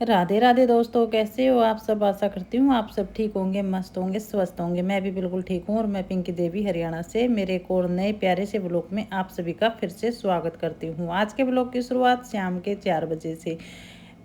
राधे राधे दोस्तों, कैसे हो आप सब। आशा करती हूँ आप सब ठीक होंगे, मस्त होंगे, स्वस्थ होंगे। मैं भी बिल्कुल ठीक हूँ और मैं पिंकी देवी हरियाणा से मेरे एक और नए प्यारे से ब्लॉग में आप सभी का फिर से स्वागत करती हूँ। आज के ब्लॉग की शुरुआत शाम के 4 बजे से।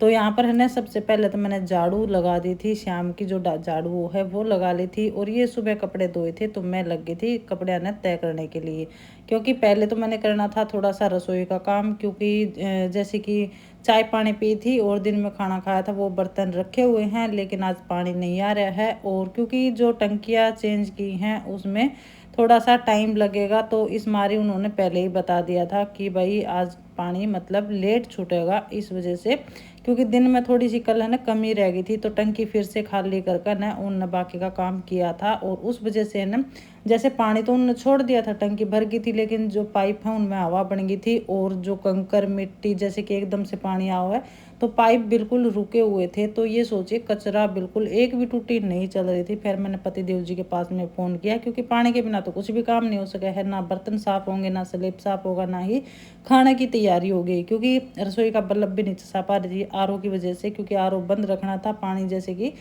तो यहाँ पर है ना, सबसे पहले तो मैंने झाड़ू लगा दी थी। शाम की जो झाड़ू वो है वो लगा ली थी, और ये सुबह कपड़े धोए थे तो मैं लग गई थी कपड़े ना तय करने के लिए। क्योंकि पहले तो मैंने करना था थोड़ा सा रसोई का काम, क्योंकि जैसे कि चाय पानी पी थी और दिन में खाना खाया था, वो बर्तन रखे हुए हैं लेकिन आज पानी नहीं आ रहा है। और क्योंकि जो टंकियाँ चेंज की हैं उसमें थोड़ा सा टाइम लगेगा, तो इस मारे उन्होंने पहले ही बता दिया था कि भाई आज पानी मतलब लेट छूटेगा, इस वजह से। क्योंकि दिन में थोड़ी सी कल है ना कमी रह गई थी, तो टंकी फिर से खाली कर कर ना उन बाकी का काम किया था, और उस वजह से है ना, जैसे पानी तो उन्होंने छोड़ दिया था, टंकी भर गई थी, लेकिन जो पाइप है उनमें हवा बन गई थी, और जो कंकर मिट्टी जैसे कि एकदम से पानी आया हुआ है, तो पाइप बिल्कुल रुके हुए थे। तो ये सोचिए, कचरा बिल्कुल एक भी टूटी नहीं चल रही थी। फिर मैंने पति देव जी के पास में फ़ोन किया, क्योंकि पानी के बिना तो कुछ भी काम नहीं हो सका है। ना बर्तन साफ होंगे, ना स्लेब साफ होगा, ना ही खाने की तैयारी हो गई, क्योंकि रसोई का बल्ब भी नहीं चसा पा रही थी आर की वजह से। क्योंकि आर बंद रखना था, पानी जैसे कि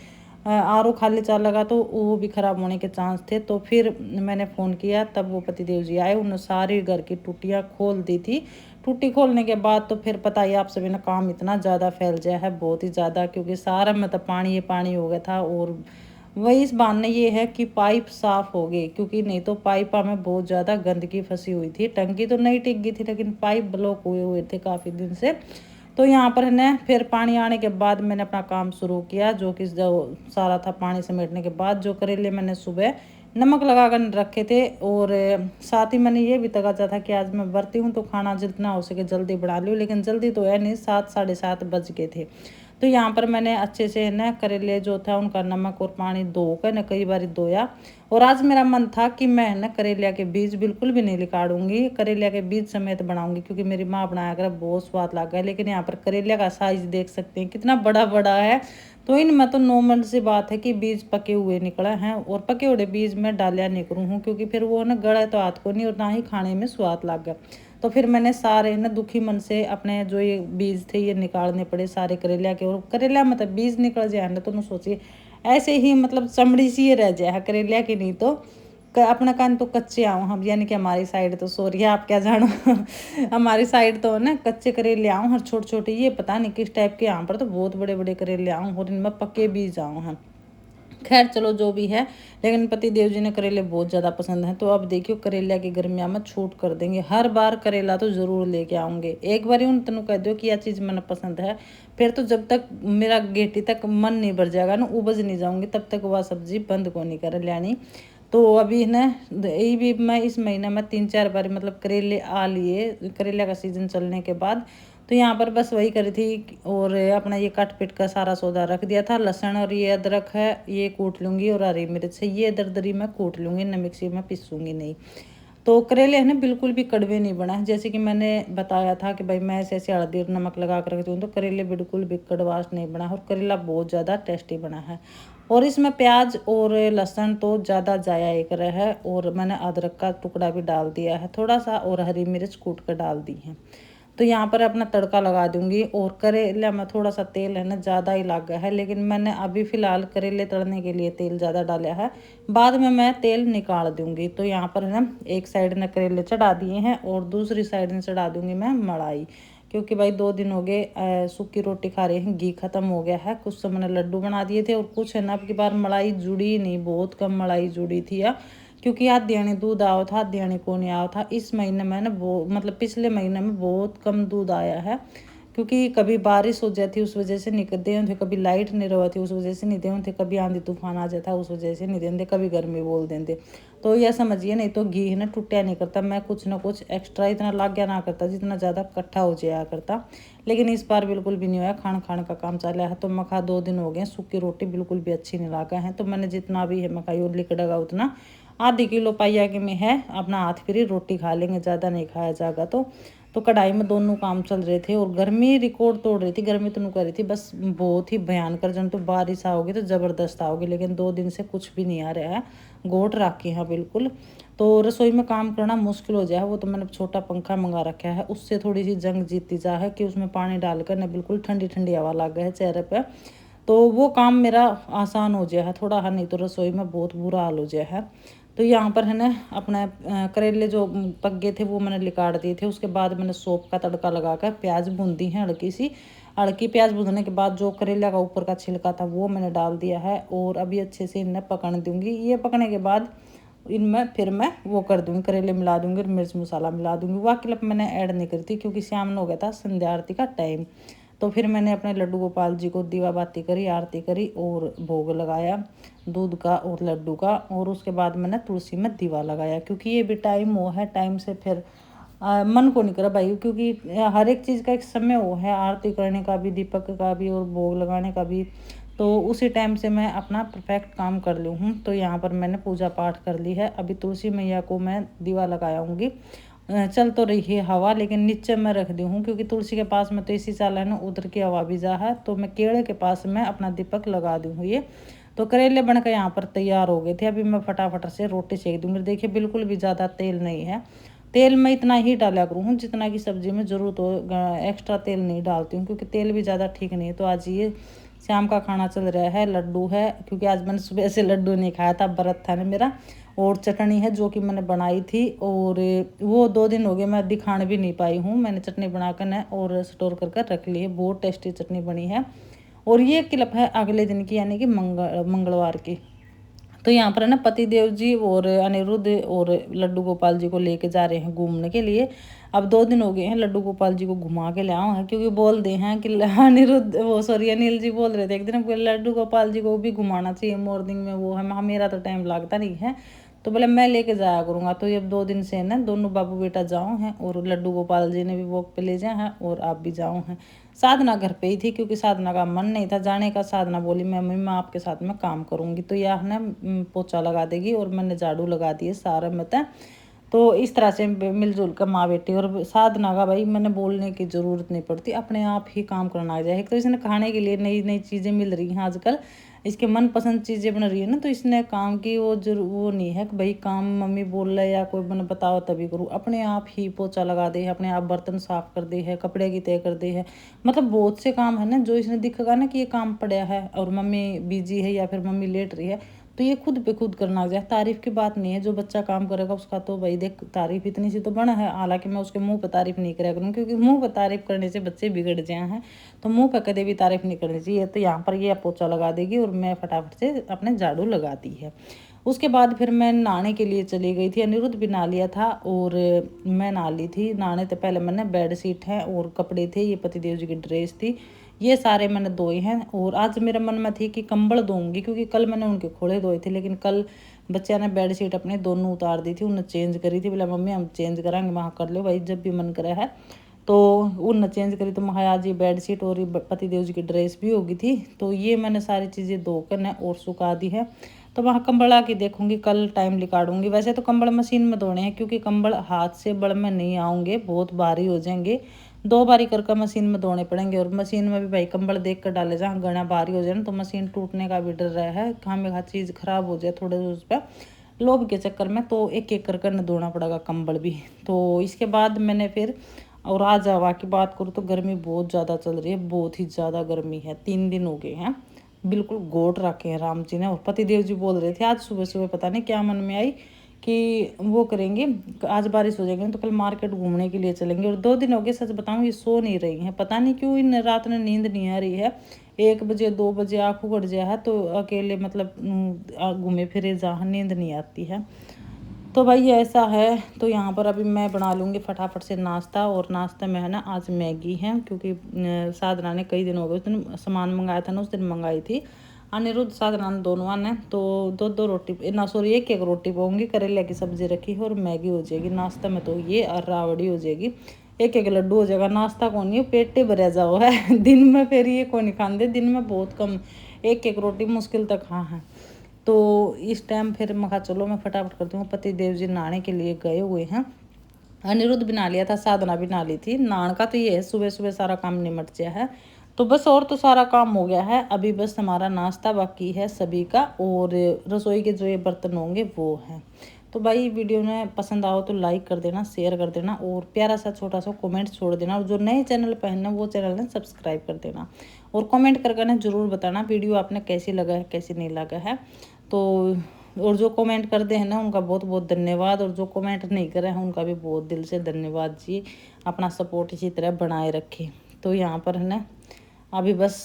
आर खाली चल लगा तो वो भी ख़राब होने के चांस थे। तो फिर मैंने फ़ोन किया, तब वो पतिदेव जी आए, उन्होंने सारी घर की टूटियाँ खोल दी थी। टूटी खोलने के बाद तो फिर पता ही आप सभी ने, काम इतना ज़्यादा फैल गया है, बहुत ही ज़्यादा, क्योंकि सारा मतलब पानी ही पानी हो गया था। और वही इस बहाने ये है कि पाइप साफ़ हो गई, क्योंकि नहीं तो पाइपा में बहुत ज़्यादा गंदगी फंसी हुई थी। टंकी तो नहीं टिक गई थी, लेकिन पाइप ब्लॉक हुए हुए थे काफ़ी दिन से। तो यहाँ पर है ना, फिर पानी आने के बाद मैंने अपना काम शुरू किया, जो कि जो सारा था पानी समेटने के बाद। जो करेले मैंने सुबह नमक लगा कर रखे थे, और साथ ही मैंने ये भी तकाचा था कि आज मैं बरती हूँ तो खाना जितना हो सके जल्दी बना लूँ, लेकिन जल्दी तो है नहीं, 7 साढ़े 7 बज गए थे। तो यहाँ पर मैंने अच्छे से ना करेले जो था उनका नमक और पानी धो कर ना कई बार धोया। और आज मेरा मन था कि मैं ना करेलिया के बीज बिल्कुल भी नहीं निकालूंगी, करेलिया के बीज समेत बनाऊंगी, क्योंकि मेरी माँ बनाया कर बहुत स्वाद लगा है। लेकिन यहाँ पर करेलिया का साइज देख सकते हैं कितना बड़ा बड़ा है। तो इनमें तो नॉर्मल सी बात है कि बीज पके हुए निकले हैं, और पके हुए बीज में डालिया नहीं करूँ हूँ, क्योंकि फिर वो ना गला तो हाथ को नहीं, और ना ही खाने में स्वाद लगा। तो फिर मैंने सारे ना दुखी मन से अपने जो ये बीज थे ये निकालने पड़े सारे करेलिया के। और करेलिया मतलब बीज निकल जाए ना, तो न सोचिए ऐसे ही मतलब चमड़ी सी रह जाए है करेलिया की, नहीं तो अपना कान तो कच्चे आओ हम, यानी कि हमारी साइड तो, सॉरी आप क्या जानो हमारी साइड तो ना कच्चे करेले आऊँ, हर छोटे छोटे, ये पता नहीं किस टाइप के, यहाँ पर तो बहुत बड़े बड़े करेले आऊँ और इनमें पके बीज आऊँ हैं। खैर चलो जो भी है, लेकिन पति देव जी ने करेले बहुत ज़्यादा पसंद है। तो अब देखियो करेला की गर्मियाँ में छूट कर देंगे, हर बार करेला तो ज़रूर लेके आऊँगे। एक बार उन तेन कह दो कि यह चीज़ मैंने पसंद है, फिर तो जब तक मेरा गेटी तक मन नहीं भर जाएगा ना, उपज नहीं जाऊँगी, तब तक वह सब्जी बंद को नहीं कर लियानी। तो अभी ना यही भी मैं इस महीने में 3 4 बार मतलब करेले आ लिए, करेले का सीज़न चलने के बाद। तो यहाँ पर बस वही करी थी, और अपना ये काट पीट का सारा सौदा रख दिया था। लहसुन और ये अदरक है ये कूट लूँगी, और हरी मिर्च है ये दरदरी में कूट लूँगी, न मिक्सी में पीसूँगी नहीं। तो करेले है ना बिल्कुल भी कड़वे नहीं बना है, जैसे कि मैंने बताया था कि भाई मैं ऐसे ऐसे हल्दी और नमक लगा कर रखती हूँ, तो करेले बिल्कुल भी कड़वाश नहीं बना, और करेला बहुत ज़्यादा टेस्टी बना है। और इसमें प्याज और लहसुन तो ज़्यादा जाया एक रहा है, और मैंने अदरक का टुकड़ा भी डाल दिया है थोड़ा सा, और हरी मिर्च कूट कर डाल दी है। तो यहाँ पर अपना तड़का लगा दूंगी। और करेला में थोड़ा सा तेल है ना ज़्यादा ही लग गया है, लेकिन मैंने अभी फ़िलहाल करेले तड़ने के लिए तेल ज़्यादा डाला है, बाद में मैं तेल निकाल दूंगी। तो यहाँ पर ना एक साइड ने करेले चढ़ा दिए हैं, और दूसरी साइड में चढ़ा दूंगी मैं मलाई, क्योंकि भाई 2 दिन हो गए सूखी रोटी खा रहे हैं, घी खत्म हो गया है। कुछ तो मैंने लड्डू बना दिए थे, और कुछ है ना अब की बार मलाई जुड़ी नहीं, बहुत कम मलाई जुड़ी थी या, क्योंकि आधे आने दूध आया था, आधे आने को नहीं आया था। इस महीने मैंने वो मतलब पिछले महीने में बहुत कम दूध आया है, क्योंकि कभी बारिश हो जाती उस वजह से नहीं दे थे, कभी लाइट नहीं रहती उस वजह से नहीं दे थे, कभी आंधी तूफान आ जाता उस वजह से नहीं देते, कभी गर्मी बोल देते। तो यह समझिए, नहीं तो घी है ना टूटा नहीं करता, मैं कुछ ना कुछ एक्स्ट्रा इतना लाग गया ना करता जितना ज़्यादा इकट्ठा हो जाया करता। लेकिन इस बार बिल्कुल भी नहीं हुआ, खान खान का काम चल रहा है। तो मखा 2 दिन हो गए, सूखी रोटी बिल्कुल भी अच्छी नहीं लगा है, तो मैंने जितना भी है मकाई और लिकड़ेगा उतना ½ किलो पाइया के में है, अपना हाथ फिर रोटी खा लेंगे, ज़्यादा नहीं खाया जाएगा। तो कढ़ाई में दोनों काम चल रहे थे, और गर्मी रिकॉर्ड तोड़ रही थी, गर्मी तो कर रही थी बस बहुत ही भयंकर। जन तो बारिश आओगी तो ज़बरदस्त आओगी, लेकिन 2 दिन से कुछ भी नहीं आ रहा है, गोट राखी है बिल्कुल। तो रसोई में काम करना मुश्किल हो जाए। वो तो मैंने छोटा पंखा मंगा रखा है, उससे थोड़ी सी जंग जीती जा है कि उसमें पानी डालकर ना बिल्कुल ठंडी ठंडी हवा लग गई है चेहरे पे, तो वो काम मेरा आसान हो जाए है थोड़ा। हाँ, नहीं तो रसोई में बहुत बुरा हाल हो जाए है। तो यहाँ पर है ना अपना करेले जो पक गए थे वो मैंने निकाल दिए थे। उसके बाद मैंने सौंफ का तड़का लगाकर प्याज भून दी है, हल्की प्याज भूनने के बाद जो करेला का ऊपर का छिलका था वो मैंने डाल दिया है और अभी अच्छे से इन्हें पकने दूंगी। ये पकने के बाद इनमें फिर मैं वो कर दूंगी, करेले मिला दूंगी और मिर्च मसाला मिला दूंगी। वह क्लिप मैंने ऐड नहीं करी थी क्योंकि शाम हो गया था संध्या आरती का टाइम। तो फिर मैंने अपने लड्डू गोपाल जी को दीवा बाती करी, आरती करी और भोग लगाया दूध का और लड्डू का। और उसके बाद मैंने तुलसी में दीवा लगाया क्योंकि ये भी टाइम वो है, टाइम से फिर मन को नहीं करा भाई, क्योंकि हर एक चीज़ का एक समय वो है, आरती करने का भी, दीपक का भी और भोग लगाने का भी। तो उसी टाइम से मैं अपना परफेक्ट काम कर ली हूँ। तो यहाँ पर मैंने पूजा पाठ कर ली है। अभी तुलसी मैया को मैं दीवा लगाऊंगी। चल तो रही है हवा लेकिन नीचे मैं रख दी हूँ क्योंकि तुलसी के पास में तो इसी साल है ना, उधर की हवा भी जा है। तो मैं केड़े के पास में अपना दीपक लगा दी हूँ। ये तो करेले बनकर यहाँ पर तैयार हो गए थे। अभी मैं फटाफट से रोटी सेक दूँगी। देखिए बिल्कुल भी ज़्यादा तेल नहीं है, तेल मैं इतना ही डाला करूँ जितना कि सब्जी में ज़रूरत हो, एक्स्ट्रा तेल नहीं डालती हूँ क्योंकि तेल भी ज़्यादा ठीक नहीं है। तो आज ये शाम का खाना चल रहा है लड्डू है, क्योंकि आज मैंने सुबह से लड्डू नहीं खाया था, व्रत था ना मेरा। और चटनी है जो कि मैंने बनाई थी और वो 2 दिन हो गए मैं दिखाने भी नहीं पाई हूँ। मैंने चटनी बनाकर ना और स्टोर कर रख ली है, बहुत टेस्टी चटनी बनी है। और ये क्लिप है अगले दिन की, यानी कि मंगलवार की। तो यहाँ पर है ना पति देव जी और अनिरुद्ध और लड्डू गोपाल जी को लेके जा रहे हैं घूमने के लिए। अब 2 दिन हो गए हैं लड्डू गोपाल जी को घुमा के ले आओ हैं, क्योंकि बोल दे हैं कि अनिरुद्ध वो सॉरी अनिल जी बोल रहे थे एक दिन लड्डू गोपाल जी को भी घुमाना चाहिए मॉर्निंग में, वो है मेरा तो टाइम लगता नहीं है। तो बोले मैं लेके जाया करूँगा। तो ये 2 दिन से ना दोनों बाबू बेटा जाओ हैं और लड्डू गोपाल जी ने भी वॉक पे ले जाए हैं और आप भी जाओ हैं। साधना घर पे ही थी क्योंकि साधना का मन नहीं था जाने का। साधना बोली मम्मी मैं आपके साथ में काम करूँगी, तो यह ना पोछा लगा देगी और मैंने झाड़ू लगा दिए सारा मत। तो इस तरह से मिलजुल कर माँ बेटी। और साधना का भाई मैंने बोलने की ज़रूरत नहीं पड़ती, अपने आप ही काम करना आ जाए। एक तो इसने खाने के लिए नई नई चीज़ें मिल रही हैं आजकल, इसके मनपसंद चीज़ें बन रही है ना, तो इसने काम की वो नहीं है कि भाई काम मम्मी बोल रहे या कोई मैंने बताओ तभी करूँ। अपने आप ही पोछा लगा दे है, अपने आप बर्तन साफ कर दे है, कपड़े की तय कर दे है। मतलब बहुत से काम है ना जो इसने दिखेगा ना कि ये काम पड़ा है और मम्मी बिजी है या फिर मम्मी लेट रही है, तो ये खुद पे खुद करना आ जाए। तारीफ की बात नहीं है, जो बच्चा काम करेगा उसका तो भाई देख तारीफ इतनी सी तो बना है। हालांकि मैं उसके मुंह पे तारीफ नहीं करा करूँ क्योंकि मुंह पे तारीफ करने से बच्चे बिगड़ जाए हैं, तो मुंह पे कदे भी तारीफ नहीं करनी चाहिए। तो यहाँ पर ये पोछा लगा देगी और मैं फटाफट से अपने झाड़ू लगाती है। उसके बाद फिर मैं नहाने के लिए चली गई थी। अनिरुद्ध भी नहा लिया था और मैं नहा ली थी। नहाने से पहले मैंने बेड शीट है और कपड़े थे, ये पतिदेव जी की ड्रेस थी, ये सारे मैंने धोए हैं। और आज मेरे मन में थी कि कंबल धोऊंगी क्योंकि कल मैंने उनके खोले धोए थे, लेकिन कल बच्चा ने बेड शीट अपने दोनों उतार दी थी, उन्हें चेंज करी थी। बोला मम्मी हम चेंज कराएंगे, वहाँ कर लो भाई जब भी मन करा है। तो उन चेंज करी तो मैं आज ये बेड शीट और ये पतिदेव जी की ड्रेस भी होगी थी। तो ये मैंने सारी चीज़ें धोकर न और सुखा दी है। तो वहाँ कंबल आके देखूंगी, कल टाइम निकालूंगी। वैसे तो कंबल मशीन में धोने हैं क्योंकि कंबल हाथ से बड़ में नहीं आऊँगे, बहुत भारी हो जाएंगे। 2 बारी करके मशीन में धोने पड़ेंगे। और मशीन में भी भाई कंबल देख कर डाले जहाँ गना भारी हो जाए ना, तो मशीन टूटने का भी डर रहा है, खामे चीज़ खराब हो जाए थोड़े उस पर लोभ के चक्कर में। तो एक एक करके न धोना पड़ेगा कंबल भी। तो इसके बाद मैंने फिर और आज हवा की बात करूँ तो गर्मी बहुत ज़्यादा चल रही है, बहुत ही ज़्यादा गर्मी है। 3 दिन हो गए हैं बिल्कुल गोट रखे हैं राम जी ने। और पतिदेव जी बोल रहे थे आज सुबह सुबह, पता नहीं क्या मन में आई कि वो करेंगे, आज बारिश हो जाएगी तो कल मार्केट घूमने के लिए चलेंगे। और 2 दिन हो गए सच बताऊँ ये सो नहीं रही हैं, पता नहीं क्यों इन रात में नींद नहीं आ रही है। 1 बजे 2 बजे आँख उगड़ जाए है तो अकेले मतलब घूमे फिरे जहाँ नींद नहीं आती है। तो भाई ऐसा है। तो यहाँ पर अभी मैं बना लूँगी फटाफट से नाश्ता। और नाश्ते में है ना आज मैगी है क्योंकि साधना ने कई दिन हो गए, उस दिन सामान मंगाया था ना, उस दिन मंगाई थी। अनिरुद्ध साधना दोनों ने तो 2-2 रोटी ना सॉरी 1-1 रोटी पाऊँगी, करेले की सब्जी रखी है और मैगी हो जाएगी। नाश्ता में तो ये और रावड़ी हो जाएगी, 1-1 लड्डू हो जाएगा। नाश्ता कौन नहीं पेटे भरा जाओ है दिन में फिर ये कौन नहीं खाते, दिन में बहुत कम 1-1 रोटी मुश्किल तक हाँ है। तो इस टाइम फिर मैं कहा चलो मैं फटाफट करती हूँ। पति देव जी नहाने के लिए गए हुए हैं, अनिरुद्ध भी नहा लिया था, साधना भी नहा ली थी। नहान का तो ये है सुबह सुबह सारा काम निमट गया है। तो बस और तो सारा काम हो गया है, अभी बस हमारा नाश्ता बाकी है सभी का और रसोई के जो ये बर्तन होंगे वो हैं। तो भाई वीडियो में पसंद आओ तो लाइक कर देना, शेयर कर देना और प्यारा सा छोटा सा कमेंट छोड़ देना। और जो नए चैनल पर है ना वो चैनल ने सब्सक्राइब कर देना और कमेंट करके ना ज़रूर बताना वीडियो आपने कैसी लगा है कैसी नहीं लगा है। तो और जो कमेंट करते हैं ना उनका बहुत बहुत धन्यवाद, और जो कमेंट नहीं करे हैं उनका भी बहुत दिल से धन्यवाद जी। अपना सपोर्ट इसी तरह बनाए रखें। तो यहाँ पर है ना अभी बस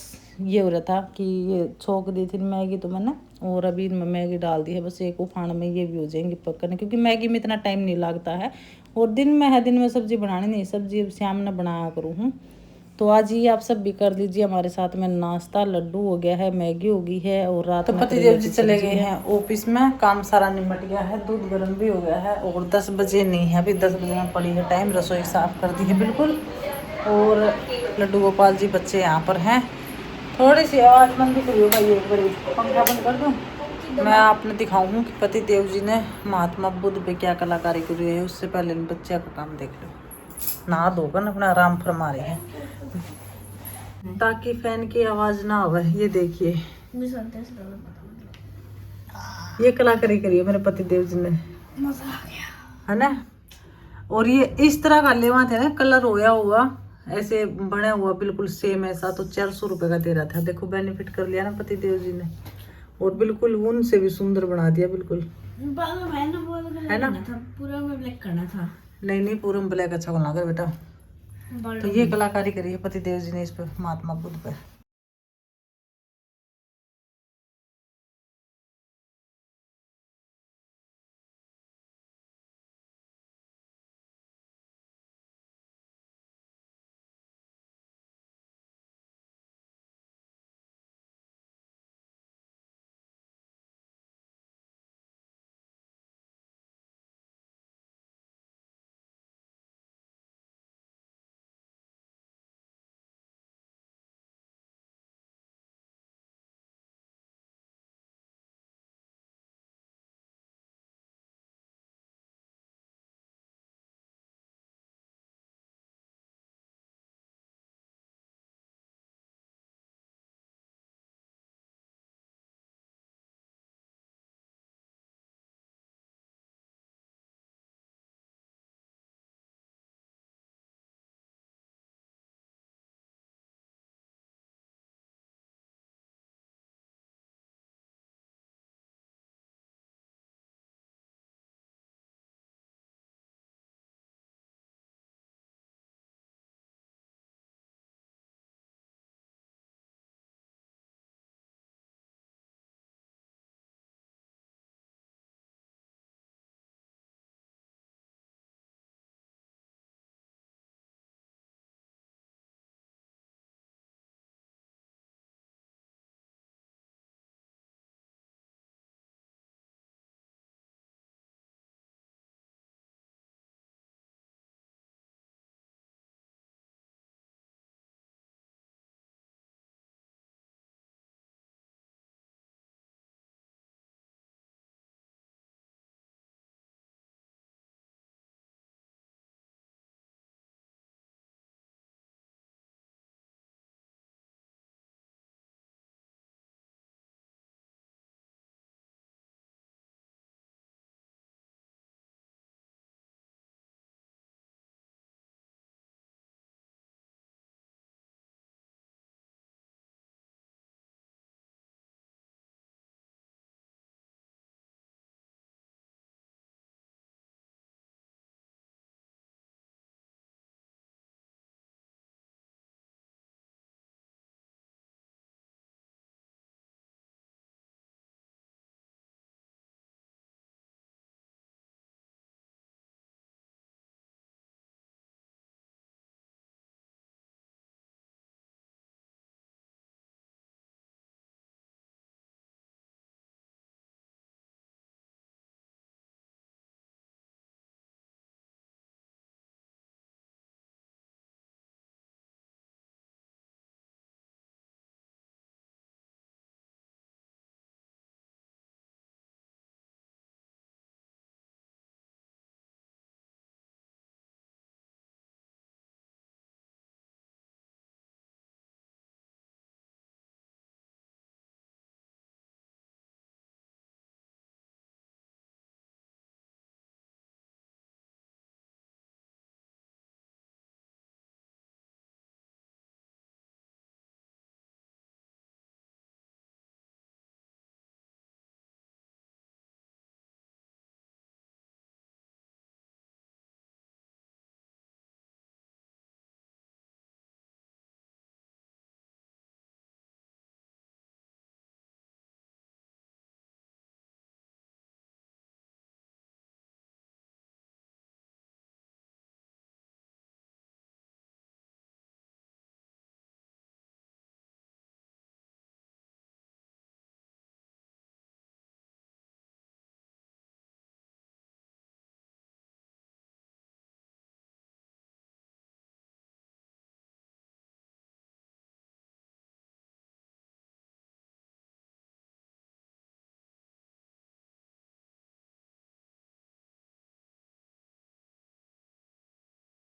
ये हो रहा था कि ये छोंक दी थी मैगी तो मैंने, और अभी इनमें मैगी डाल दी है। बस एक उफान में ये भी हो जाएंगी पकने, क्योंकि मैगी में इतना टाइम नहीं लगता है। और दिन में है, दिन में सब्जी बनानी नहीं, सब्जी शाम में बनाया करूँ हूँ। तो आज ये आप सब भी कर लीजिए हमारे साथ में नाश्ता। लड्डू हो गया है, मैगी हो गई है, और रात में पतिदेव जी चले गए हैं ऑफिस में, काम सारा निपट गया है, दूध गर्म भी हो गया है। और 10 बजे नहीं है, अभी 10 बजे में पड़ी है टाइम। रसोई साफ कर दी है बिल्कुल। और लड्डू गोपाल जी बच्चे यहाँ पर हैं। थोड़ी सी आवाज़ बंद करी हो भाई, एक बार पंखा बंद कर दूँ। मैं आपने दिखाऊँ कि पति देव जी ने महात्मा बुद्ध पे क्या कलाकारी करी है। उससे पहले बच्चे का काम देख लो। नहा धोकर अपना आराम फरमा रहे हैं ताकि फैन की आवाज़ ना आवे। ये देखिए ये कलाकारी करी है मेरे पति देव जी ने, मजा आ गया है ना। और ये इस तरह का लेवा थे ना, कलर होया हुआ ऐसे बना हुआ बिल्कुल सेम ऐसा, तो 400 रुपये का दे रहा था। देखो बेनिफिट कर लिया ना पति देव जी ने, और बिल्कुल ऊन से भी सुंदर बना दिया बिल्कुल, है ना। पूरा में ब्लैक करना था। नहीं पूरा में ब्लैक अच्छा बना कर बेटा। तो ये कलाकारी करी है पति देव जी ने इस पे महात्मा बुद्ध पे।